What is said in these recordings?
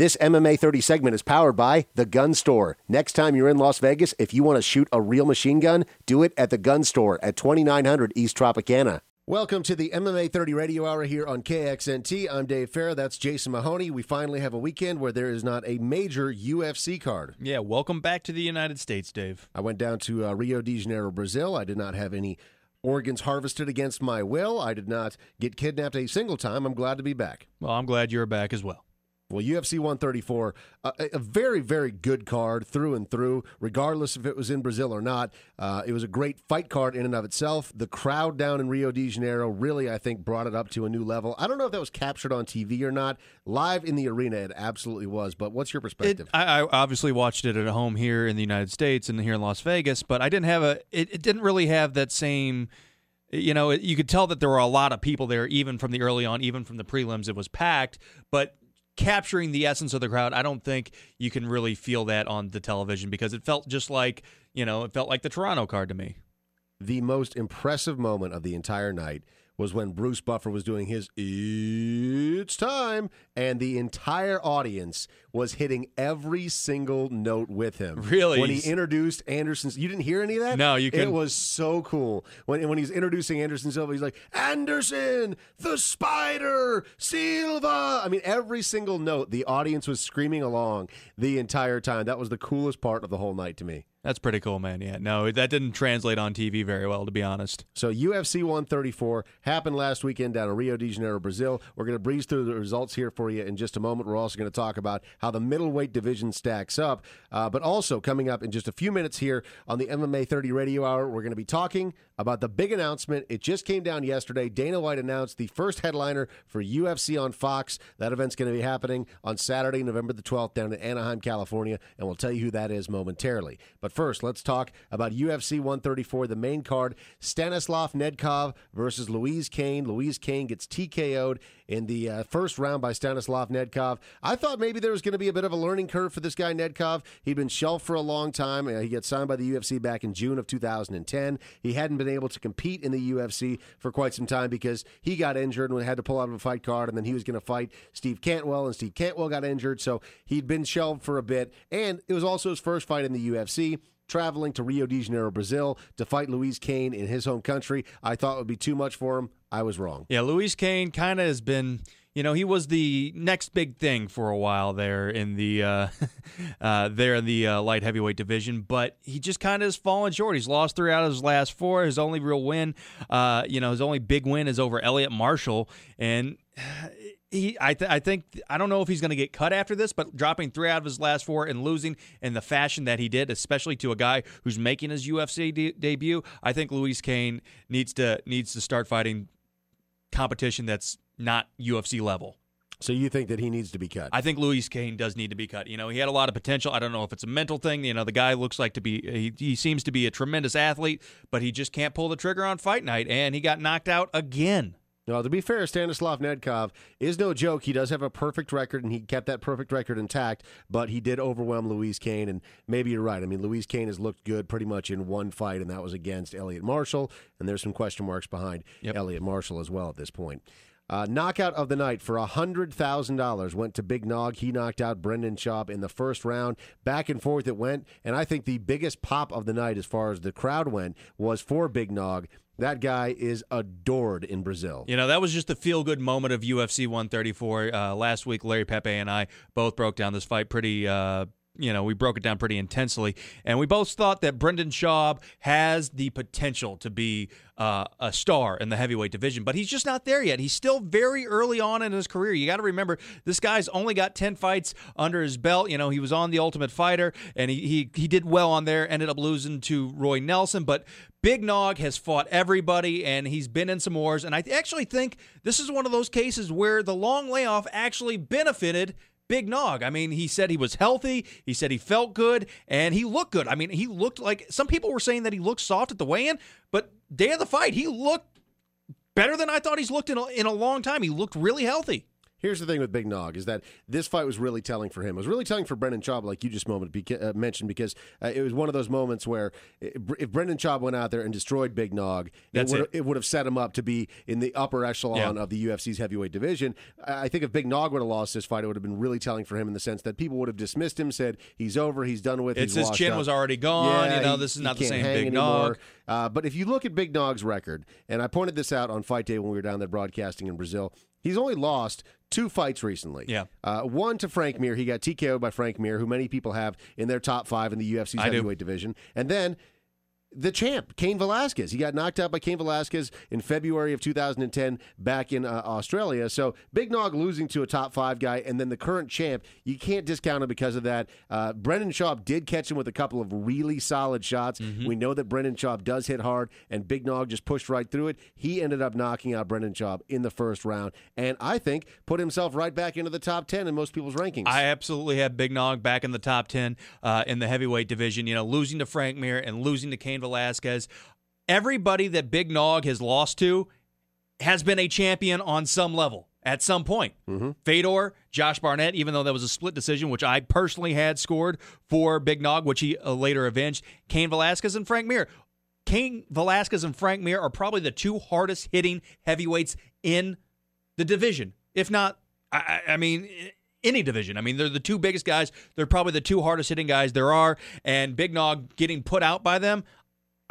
This MMA 30 segment is powered by The Gun Store. Next time you're in Las Vegas, if you want to shoot a real machine gun, do it at The Gun Store at 2900 East Tropicana. Welcome to the MMA 30 Radio Hour here on KXNT. I'm Dave Farra. That's Jason Mahoney. We finally have a weekend where there is not a major UFC card. Yeah, welcome back to the United States, Dave. I went down to Rio de Janeiro, Brazil. I did not have any organs harvested against my will. I did not get kidnapped a single time. I'm glad to be back. Well, I'm glad you're back as well. Well, UFC 134, a very, very good card through and through, regardless if it was in Brazil or not. It was a great fight card in and of itself. The crowd down in Rio de Janeiro really, I think, brought it up to a new level. I don't know if that was captured on TV or not. Live in the arena, it absolutely was. But what's your perspective? I obviously watched it at home here in the United States and here in Las Vegas, but I didn't have it didn't really have that same. You could tell that there were a lot of people there, even from the early on, even from the prelims. It was packed, but capturing the essence of the crowd, I don't think you can really feel that on the television because it felt just like, it felt like the Toronto card to me. The most impressive moment of the entire night was when Bruce Buffer was doing his "It's time," and the entire audience was hitting every single note with him. Really? When he introduced Anderson, you didn't hear any of that? No, you couldn't. It was so cool. When he's introducing Anderson Silva, he's like, "Anderson, the Spider, Silva." I mean, every single note, the audience was screaming along the entire time. That was the coolest part of the whole night to me. That's pretty cool, man. Yeah, no, that didn't translate on TV very well, to be honest. So UFC 134 happened last weekend down in Rio de Janeiro, Brazil. We're going to breeze through the results here for you in just a moment. We're also going to talk about how the middleweight division stacks up. But also coming up in just a few minutes here on the MMA 30 Radio Hour, we're going to be talking about the big announcement. It just came down yesterday. Dana White announced the first headliner for UFC on Fox. That event's going to be happening on Saturday, November the 12th down in Anaheim, California, and we'll tell you who that is momentarily. But first, let's talk about UFC 134, the main card. Stanislav Nedkov versus Louise Kane. Louise Kane gets TKO'd in the first round by Stanislav Nedkov. I thought maybe there was going to be a bit of a learning curve for this guy, Nedkov. He'd been shelved for a long time. He got signed by the UFC back in June of 2010. He hadn't been able to compete in the UFC for quite some time because he got injured and had to pull out of a fight card, and then he was going to fight Steve Cantwell, and Steve Cantwell got injured, so he'd been shelved for a bit. And it was also his first fight in the UFC. Traveling to Rio de Janeiro, Brazil, to fight Louise Kane in his home country, I thought would be too much for him. I was wrong. Yeah, Louise Kane kind of has been, he was the next big thing for a while there in the light heavyweight division, but he just kind of has fallen short. He's lost 3 out of his last 4. His only real win, his only big win is over Elliot Marshall, and I don't know if he's going to get cut after this, but dropping 3 out of his last 4 and losing in the fashion that he did, especially to a guy who's making his UFC debut, I think Louise Kane needs to start fighting competition that's not UFC level. So you think that he needs to be cut? I think Louise Kane does need to be cut. He had a lot of potential. I don't know if it's a mental thing. The guy looks like he seems to be a tremendous athlete, but he just can't pull the trigger on fight night, and he got knocked out again. Now, to be fair, Stanislav Nedkov is no joke. He does have a perfect record, and he kept that perfect record intact, but he did overwhelm Louise Kane, and maybe you're right. I mean, Louise Kane has looked good pretty much in one fight, and that was against Elliot Marshall, and there's some question marks behind Elliot Marshall as well at this point. Knockout of the night for $100,000 went to Big Nog. He knocked out Brendan Schaub in the first round. Back and forth it went, and I think the biggest pop of the night as far as the crowd went was for Big Nog. That guy is adored in Brazil. That was just the feel-good moment of UFC 134. Last week, Larry Pepe and I both broke down this fight pretty we broke it down pretty intensely, and we both thought that Brendan Schaub has the potential to be a star in the heavyweight division, but he's just not there yet. He's still very early on in his career. You got to remember, this guy's only got 10 fights under his belt. He was on The Ultimate Fighter, and he did well on there, ended up losing to Roy Nelson, but Big Nog has fought everybody, and he's been in some wars, and I actually think this is one of those cases where the long layoff actually benefited Big Nog. I mean, he said he was healthy. He said he felt good, and he looked good. I mean, he looked like, some people were saying that he looked soft at the weigh-in, but day of the fight, he looked better than I thought he's looked in a long time. He looked really healthy. Here's the thing with Big Nog is that this fight was really telling for him. It was really telling for Brendan Schaub, like you just mentioned, because it was one of those moments where if Brendan Schaub went out there and destroyed Big Nog, it would have set him up to be in the upper echelon of the UFC's heavyweight division. I think if Big Nog would have lost this fight, it would have been really telling for him in the sense that people would have dismissed him, said he's over, he's done with, his chin was already gone. Yeah, this is not the same Big Nog. But if you look at Big Nog's record, and I pointed this out on Fight Day when we were down there broadcasting in Brazil, he's only lost 2 fights recently. Yeah. One to Frank Mir. He got TKO'd by Frank Mir, who many people have in their top 5 in the UFC's heavyweight division. And then the champ, Cain Velasquez. He got knocked out by Cain Velasquez in February of 2010 back in Australia. So Big Nog losing to a top 5 guy, and then the current champ, you can't discount him because of that. Brendan Schaub did catch him with a couple of really solid shots. Mm-hmm. We know that Brendan Schaub does hit hard, and Big Nog just pushed right through it. He ended up knocking out Brendan Schaub in the first round, and I think put himself right back into the top 10 in most people's rankings. I absolutely have Big Nog back in the top 10 in the heavyweight division. Losing to Frank Mir and losing to Cain Velasquez. Everybody that Big Nog has lost to has been a champion on some level at some point. Mm-hmm. Fedor, Josh Barnett, even though that was a split decision, which I personally had scored for Big Nog, which he later avenged. Cain Velasquez and Frank Mir. Cain Velasquez and Frank Mir are probably the 2 hardest hitting heavyweights in the division. If not, I mean, any division. I mean, they're the 2 biggest guys. They're probably the 2 hardest hitting guys there are. And Big Nog getting put out by them,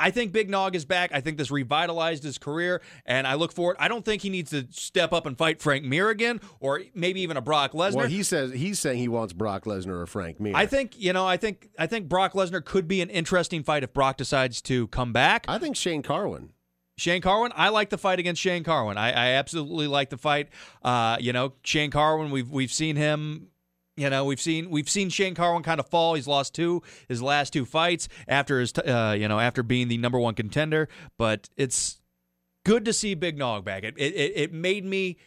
I think Big Nog is back. I think this revitalized his career, and I look forward. I don't think he needs to step up and fight Frank Mir again, or maybe even a Brock Lesnar. Well, he's saying he wants Brock Lesnar or Frank Mir. I think Brock Lesnar could be an interesting fight if Brock decides to come back. I think Shane Carwin. I like the fight against Shane Carwin. I absolutely like the fight. Shane Carwin, we've seen him. We've seen Shane Carwin kind of fall. He's lost his last 2 fights after after being the number 1 contender. But it's good to see Big Nog back. It made me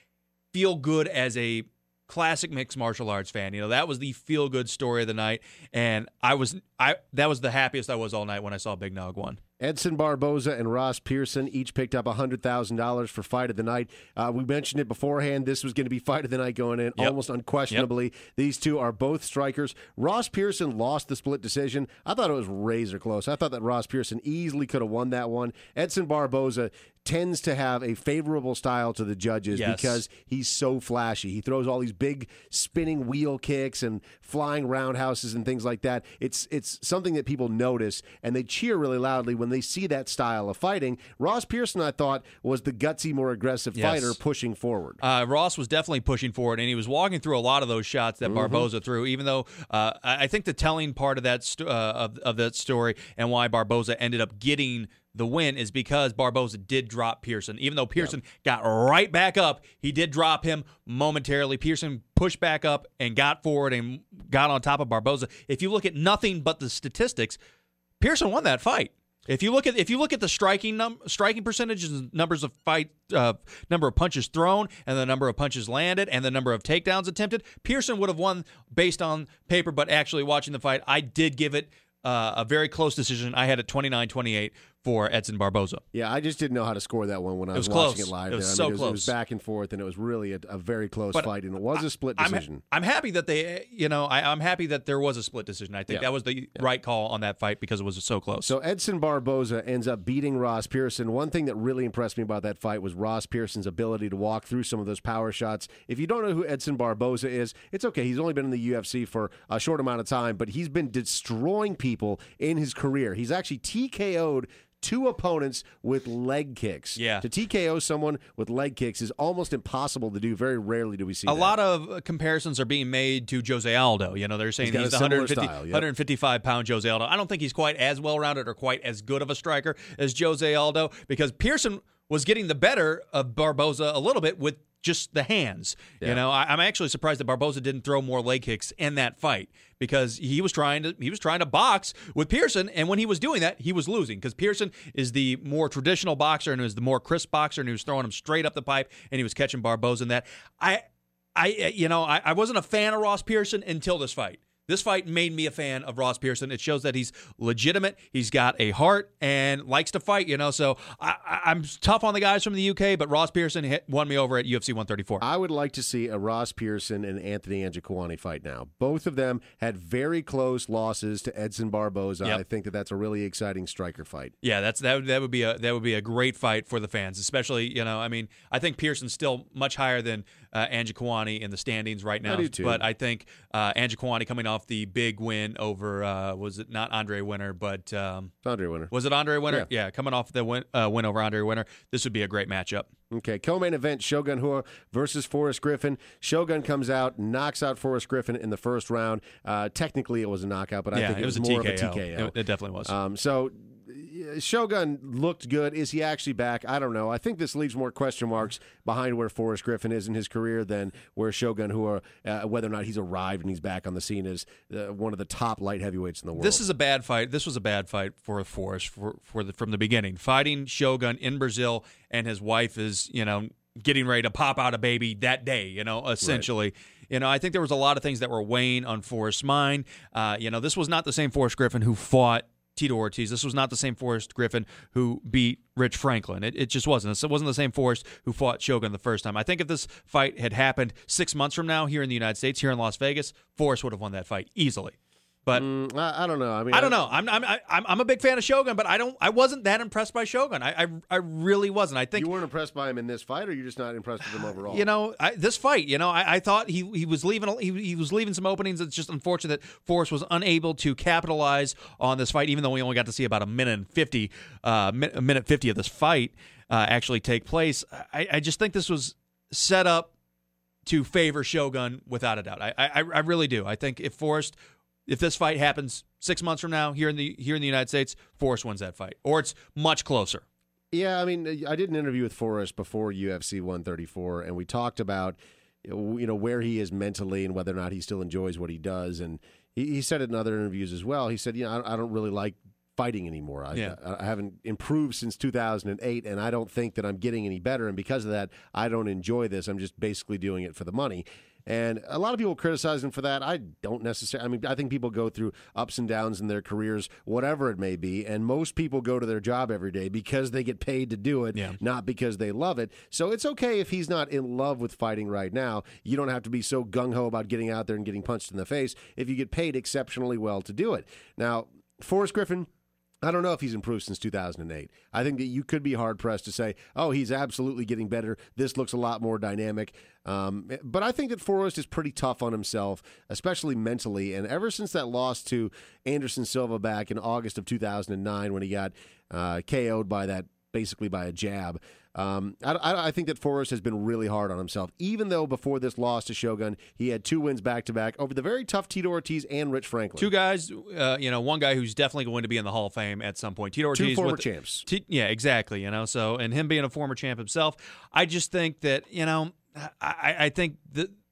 feel good as a classic mixed martial arts fan. That was the feel good story of the night, and that was the happiest I was all night when I saw Big Nog won. Edson Barboza and Ross Pearson each picked up $100,000 for Fight of the Night. We mentioned it beforehand. This was going to be Fight of the Night going in, almost unquestionably. Yep. These 2 are both strikers. Ross Pearson lost the split decision. I thought it was razor close. I thought that Ross Pearson easily could have won that one. Edson Barboza tends to have a favorable style to the judges because he's so flashy. He throws all these big spinning wheel kicks and flying roundhouses and things like that. It's something that people notice, and they cheer really loudly when they see that style of fighting. Ross Pearson, I thought, was the gutsy, more aggressive fighter pushing forward. Ross was definitely pushing forward, and he was walking through a lot of those shots that Barboza threw, even though I think the telling part of that of that story and why Barboza ended up getting the win is because Barboza did drop Pearson. Even though Pearson got right back up, he did drop him momentarily. Pearson pushed back up and got forward and got on top of Barboza. If you look at nothing but the statistics, Pearson won that fight. If you look at the striking percentages, numbers of number of punches thrown, and the number of punches landed, and the number of takedowns attempted, Pearson would have won based on paper. But actually, watching the fight, I did give it a very close decision. I had it 29-28 for Edson Barboza. Yeah, I just didn't know how to score that one when I was watching it live. It was so close. It was back and forth, and it was really a very close fight, and it was a split decision. I'm happy that I'm happy that there was a split decision. I think that was the right call on that fight because it was so close. So Edson Barboza ends up beating Ross Pearson. One thing that really impressed me about that fight was Ross Pearson's ability to walk through some of those power shots. If you don't know who Edson Barboza is, it's okay. He's only been in the UFC for a short amount of time, but he's been destroying people in his career. He's actually TKO'd 2 opponents with leg kicks. Yeah. To TKO someone with leg kicks is almost impossible to do. Very rarely do we see that. A lot of comparisons are being made to Jose Aldo. They're saying he's the 155-pound Jose Aldo. I don't think he's quite as well-rounded or quite as good of a striker as Jose Aldo because Pearson was getting the better of Barboza a little bit with just the hands. Yeah. I'm actually surprised that Barboza didn't throw more leg kicks in that fight because he was trying to box with Pearson, and when he was doing that, he was losing because Pearson is the more traditional boxer and is the more crisp boxer, and he was throwing him straight up the pipe, and he was catching Barboza in that. I wasn't a fan of Ross Pearson until this fight. this fight made me a fan of Ross Pearson. It shows that he's legitimate. He's got a heart and likes to fight, So I'm tough on the guys from the UK, but Ross Pearson won me over at UFC 134. I would like to see a Ross Pearson and Anthony Njokuani fight now. Both of them had very close losses to Edson Barboza. Yep. I think that's a really exciting striker fight. Yeah, that would be a great fight for the fans, especially I think Pearson's still much higher than Njokuani in the standings right now. I do too. But I think Njokuani coming off the big win over was it not Andre Winner, but Andre Winner. Was it Andre Winner? Yeah. Yeah, coming off the win over Andre Winner. This would be a great matchup. Okay, co-main event, Shogun Rua versus Forrest Griffin. Shogun comes out, knocks out Forrest Griffin in the first round. Technically, it was a knockout, but I think it was more TKO. of a TKO. It definitely was. So Shogun looked good. Is he actually back? I don't know. I think this leaves more question marks behind where Forrest Griffin is in his career than where Shogun Rua, whether or not he's arrived and he's back on the scene as one of the top light heavyweights in the world. This is a bad fight. This was a bad fight for Forrest from the beginning. Fighting Shogun in Brazil, and his wife is, getting ready to pop out a baby that day, essentially. Right. I think there was a lot of things that were weighing on Forrest's mind. This was not the same Forrest Griffin who fought Tito Ortiz. This was not the same Forrest Griffin who beat Rich Franklin. It just wasn't. It wasn't the same Forrest who fought Shogun the first time. I think if this fight had happened 6 months from now here in the United States, here in Las Vegas, Forrest would have won that fight easily. But I don't know. I don't know. I'm a big fan of Shogun, but I wasn't that impressed by Shogun. I really wasn't. I think you weren't impressed by him in this fight, or you're just not impressed with him overall. This fight. I thought he was leaving. He was leaving some openings. It's just unfortunate that Forrest was unable to capitalize on this fight, even though we only got to see about a minute 50 of this fight actually take place. I just think this was set up to favor Shogun without a doubt. I really do. I think if this fight happens 6 months from now here in the United States, Forrest wins that fight, or it's much closer. Yeah, I did an interview with Forrest before UFC 134, and we talked about where he is mentally and whether or not he still enjoys what he does. And he said it in other interviews as well. He said, I don't really like fighting anymore. I haven't improved since 2008, and I don't think that I'm getting any better. And because of that, I don't enjoy this. I'm just basically doing it for the money. And a lot of people criticize him for that. I don't necessarily. I think people go through ups and downs in their careers, whatever it may be. And most people go to their job every day because they get paid to do it, not because they love it. So it's okay if he's not in love with fighting right now. You don't have to be so gung-ho about getting out there and getting punched in the face if you get paid exceptionally well to do it. Now, Forrest Griffin, I don't know if he's improved since 2008. I think that you could be hard-pressed to say, oh, he's absolutely getting better. This looks a lot more dynamic. But I think that Forrest is pretty tough on himself, especially mentally. And ever since that loss to Anderson Silva back in August of 2009 when he got KO'd basically by a jab, I think that Forrest has been really hard on himself, even though before this loss to Shogun, he had 2 wins back-to-back over the very tough Tito Ortiz and Rich Franklin. 2 guys, one guy who's definitely going to be in the Hall of Fame at some point. Tito Ortiz, 2 former champs. Yeah, exactly. So, and him being a former champ himself, I just think that, I think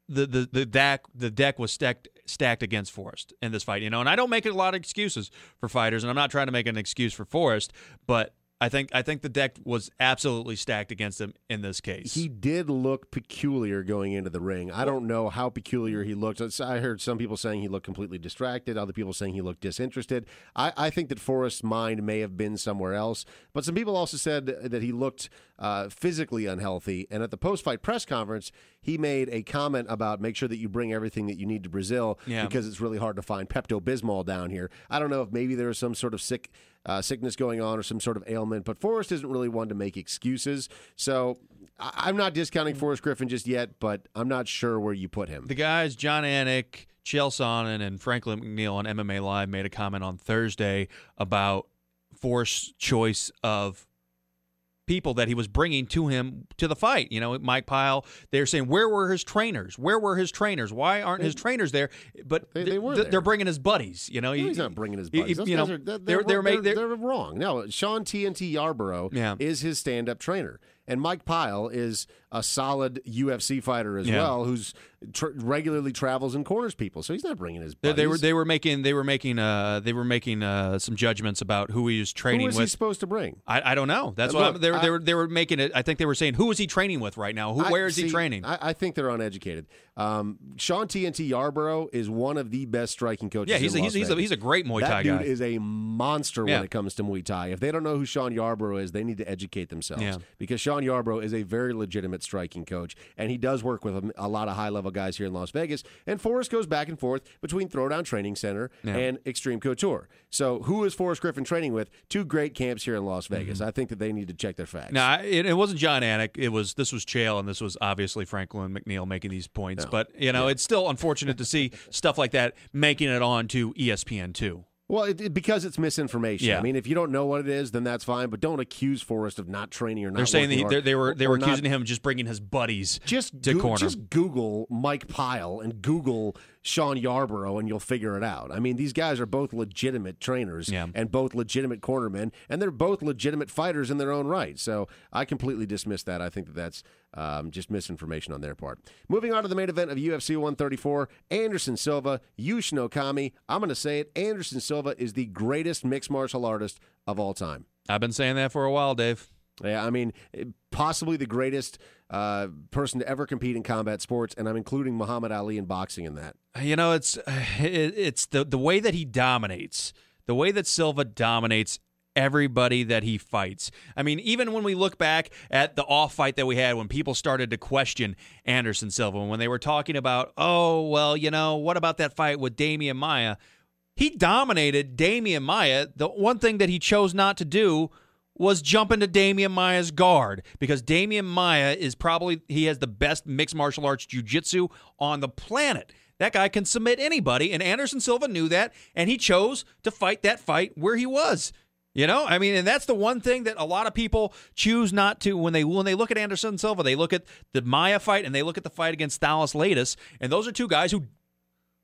the deck was stacked against Forrest in this fight, and I don't make a lot of excuses for fighters, and I'm not trying to make an excuse for Forrest, but I think the deck was absolutely stacked against him in this case. He did look peculiar going into the ring. I don't know how peculiar he looked. I heard some people saying he looked completely distracted, other people saying he looked disinterested. I think that Forrest's mind may have been somewhere else, but some people also said that he looked physically unhealthy. And at the post-fight press conference, he made a comment about make sure that you bring everything that you need to Brazil because it's really hard to find Pepto-Bismol down here. I don't know if maybe there was some sort of sickness going on or some sort of ailment, but Forrest isn't really one to make excuses. So I'm not discounting Forrest Griffin just yet, but I'm not sure where you put him. The guys, John Anik, Chael Sonnen, and Franklin McNeil on MMA Live made a comment on Thursday about Forrest's choice of people that he was bringing to him to the fight. Mike Pyle, they're saying, where were his trainers? Where were his trainers? Why aren't his trainers there? But they were there. They're bringing his buddies. He's not bringing his buddies. They're wrong. No, Sean TNT Yarborough is his stand-up trainer. And Mike Pyle is a solid UFC fighter as well, who's regularly travels and corners people. So he's not bringing his buddies. They were making some judgments about who he was training with. Who was he supposed to bring? I don't know. That's what they were making it. I think they were saying, who is he training with right now? Where is he training? I think they're uneducated. Sean TNT Yarborough is one of the best striking coaches. Yeah, he's a great Muay Thai guy. That dude is a monster when it comes to Muay Thai. If they don't know who Sean Yarborough is, they need to educate themselves because Sean Yarborough is a very legitimate striking coach, and he does work with a lot of high-level guys here in Las Vegas. And Forrest goes back and forth between Throwdown Training Center and Extreme Couture. So who is Forrest Griffin training with? Two great camps here in Las Vegas. I think that they need to check their facts. No, it wasn't John Anik. This was Chael, and this was obviously Franklin McNeil making these points. No. But, it's still unfortunate to see stuff like that making it on to ESPN2. Well, because it's misinformation. Yeah. I mean, if you don't know what it is, then that's fine. But don't accuse Forrest of not training or not. They're saying they were accusing him of just bringing his buddies to corner. Just Google Mike Pyle and Google Sean Yarborough, and you'll figure it out. I mean, these guys are both legitimate trainers and both legitimate cornermen, and they're both legitimate fighters in their own right. So I completely dismiss that. I think that that's just misinformation on their part. Moving on to the main event of UFC 134, Anderson Silva, Yushin Okami. I'm going to say it. Anderson Silva is the greatest mixed martial artist of all time. I've been saying that for a while, Dave. Yeah, I mean, possibly the greatest person to ever compete in combat sports, and I'm including Muhammad Ali in boxing in that. It's the way that he dominates, the way that Silva dominates everybody that he fights. I mean, even when we look back at the off fight that we had when people started to question Anderson Silva, when they were talking about, what about that fight with Damian Maia? He dominated Damian Maia. The one thing that he chose not to do was jump into Damian Maia's guard, because Damian Maia he has the best mixed martial arts jiu-jitsu on the planet. That guy can submit anybody, and Anderson Silva knew that, and he chose to fight that fight where he was. And that's the one thing that a lot of people choose not to when they look at Anderson Silva. They look at the Maia fight and they look at the fight against Thalos Latis, and those are two guys who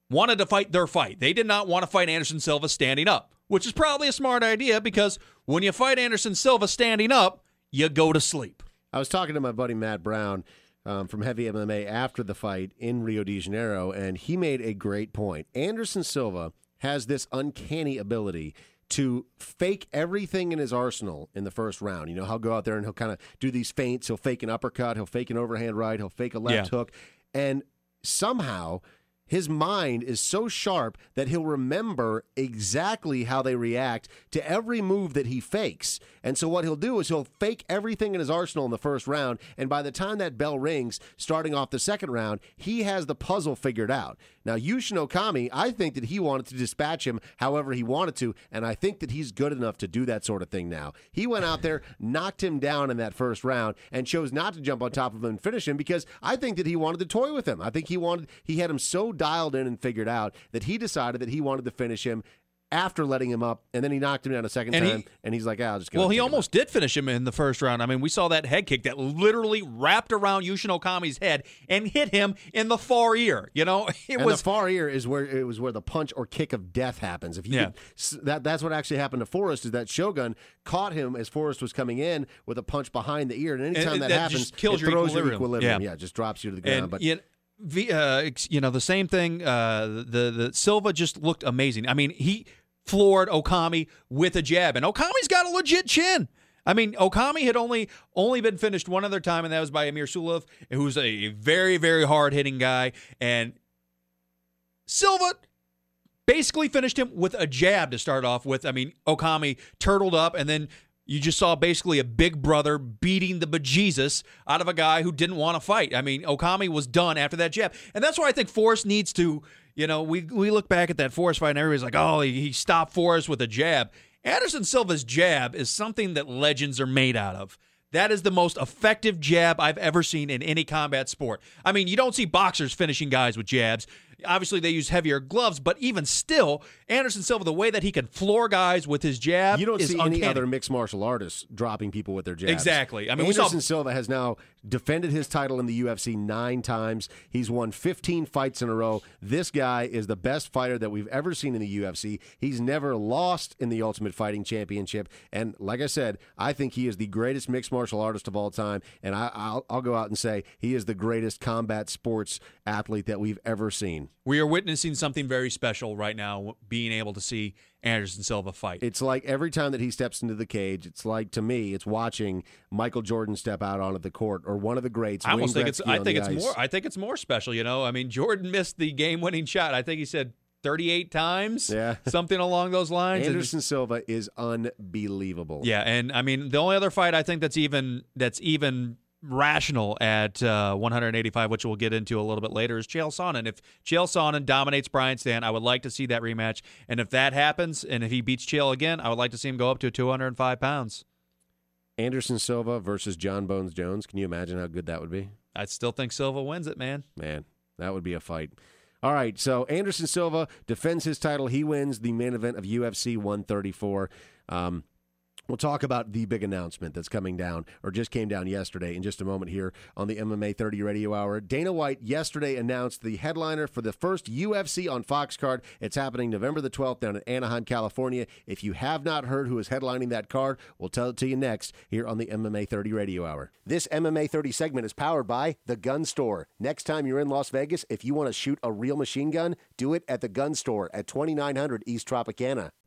wanted to fight their fight. They did not want to fight Anderson Silva standing up, which is probably a smart idea, because when you fight Anderson Silva standing up, you go to sleep. I was talking to my buddy Matt Brown from Heavy MMA after the fight in Rio de Janeiro, and he made a great point. Anderson Silva has this uncanny ability to fake everything in his arsenal in the first round. He'll go out there and he'll kind of do these feints. He'll fake an uppercut. He'll fake an overhand right. He'll fake a left hook. And somehow his mind is so sharp that he'll remember exactly how they react to every move that he fakes. And so what he'll do is he'll fake everything in his arsenal in the first round, and by the time that bell rings, starting off the second round, he has the puzzle figured out. Now, Yushin Okami, I think that he wanted to dispatch him however he wanted to, and I think that he's good enough to do that sort of thing now. He went out there, knocked him down in that first round, and chose not to jump on top of him and finish him, because I think that he wanted to toy with him. I think he had him so dialed in and figured out that he decided that he wanted to finish him after letting him up, and then he knocked him down a second time, and he's like, I'll just go. Well, he almost did finish him in the first round. I mean, we saw that head kick that literally wrapped around Yushin Okami's head and hit him in the far ear. The far ear is where the punch or kick of death happens. That's what actually happened to Forrest, is that Shogun caught him as Forrest was coming in with a punch behind the ear, and anytime that happens, it throws your equilibrium. Yeah, it just drops you to the ground. The same thing. The Silva just looked amazing. I mean, he floored Okami with a jab, and Okami's got a legit chin. I mean, Okami had only been finished one other time, and that was by Amir Sulov, who's a very, very hard-hitting guy. And Silva basically finished him with a jab to start off with. I mean, Okami turtled up, and then you just saw basically a big brother beating the bejesus out of a guy who didn't want to fight. I mean, Okami was done after that jab. And that's why I think Forrest needs to, we look back at that Forrest fight and everybody's like, oh, he stopped Forrest with a jab. Anderson Silva's jab is something that legends are made out of. That is the most effective jab I've ever seen in any combat sport. I mean, you don't see boxers finishing guys with jabs. Obviously, they use heavier gloves, but even still, Anderson Silva, the way that he can floor guys with his jab, you don't is see uncanny. any other mixed martial artists dropping people with their jabs. Exactly. I mean, Anderson Silva has now defended his title in the UFC 9 times. He's won 15 fights in a row. This guy is the best fighter that we've ever seen in the UFC. He's never lost in the Ultimate Fighting Championship. And like I said, I think he is the greatest mixed martial artist of all time. And I'll go out and say he is the greatest combat sports athlete that we've ever seen. We are witnessing something very special right now, being able to see Anderson Silva fight. It's like every time that he steps into the cage, it's like, to me, it's watching Michael Jordan step out onto the court, or one of the greats. I almost think I think it's more special. You know, I mean, Jordan missed the game-winning shot. I think he said 38 times, something along those lines. Anderson Silva is unbelievable. Yeah, and I mean, the only other fight I think that's even rational at 185, which we'll get into a little bit later, is Chael Sonnen. If Chael Sonnen dominates Brian Stann, I would like to see that rematch. And if that happens, and if he beats Chael again, I would like to see him go up to 205 pounds. Anderson Silva versus John Bones Jones. Can you imagine how good that would be? I still think Silva wins it, man. Man, that would be a fight. All right, so Anderson Silva defends his title. He wins the main event of UFC 134. We'll talk about the big announcement that's coming down, or just came down yesterday, in just a moment here on the MMA 30 Radio Hour. Dana White yesterday announced the headliner for the first UFC on Fox card. It's happening November the 12th down in Anaheim, California. If you have not heard who is headlining that card, we'll tell it to you next here on the MMA 30 Radio Hour. This MMA 30 segment is powered by The Gun Store. Next time you're in Las Vegas, if you want to shoot a real machine gun, do it at The Gun Store at 2900 East Tropicana.